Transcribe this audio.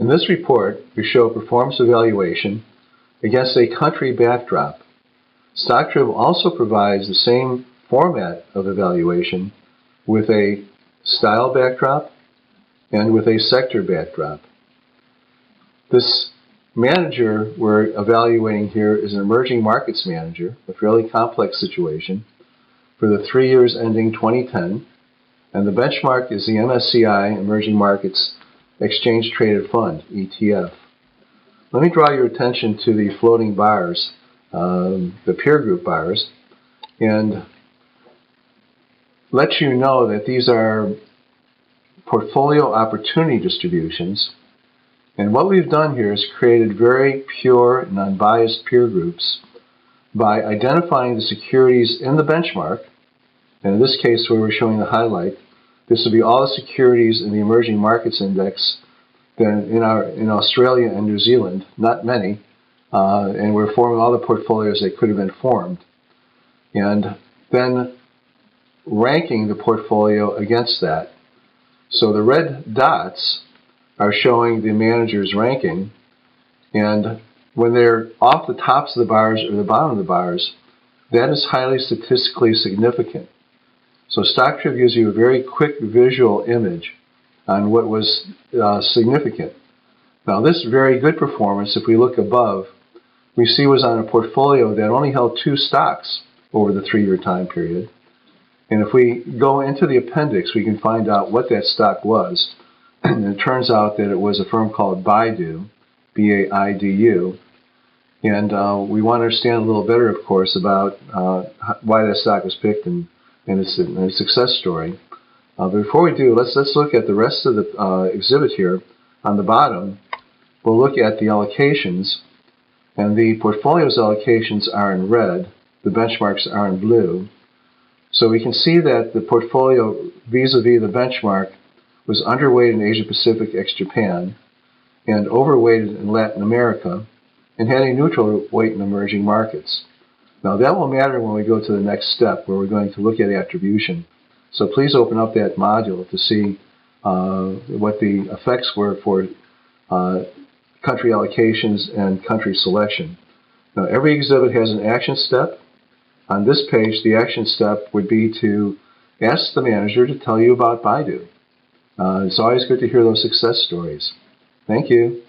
In this report, we show performance evaluation against a country backdrop. StokTrib also provides the same format of evaluation with a style backdrop and with a sector backdrop. This manager we're evaluating here is an emerging markets manager, a fairly complex situation, for the 3 years ending 2010, and the benchmark is the MSCI Emerging Markets Exchange Traded Fund, ETF. Let me draw your attention to the floating bars, the peer group bars, and let you know that these are portfolio opportunity distributions. And what we've done here is created very pure and unbiased peer groups by identifying the securities in the benchmark. And in this case, where we're showing the highlight, this will be all the securities in the Emerging Markets Index in Australia and New Zealand, not many, and we're forming all the portfolios that could have been formed. And then ranking the portfolio against that. So the red dots are showing the manager's ranking, and when they're off the tops of the bars or the bottom of the bars, that is highly statistically significant. So StokTrib gives you a very quick visual image on what was significant. Now this very good performance, if we look above, we see was on a portfolio that only held 2 stocks over the 3-year time period. And if we go into the appendix, we can find out what that stock was. And it turns out that it was a firm called Baidu, B-A-I-D-U. And we want to understand a little better, of course, about why that stock was picked and its success story. But before we do, let's look at the rest of the exhibit here. On the bottom, we'll look at the allocations. And the portfolio's allocations are in red. The benchmarks are in blue. So we can see that the portfolio vis-a-vis the benchmark was underweight in Asia Pacific ex-Japan and overweighted in Latin America and had a neutral weight in emerging markets. Now that will matter when we go to the next step where we're going to look at attribution. So please open up that module to see what the effects were for country allocations and country selection. Now every exhibit has an action step. On this page, the action step would be to ask the manager to tell you about Baidu. It's always good to hear those success stories. Thank you.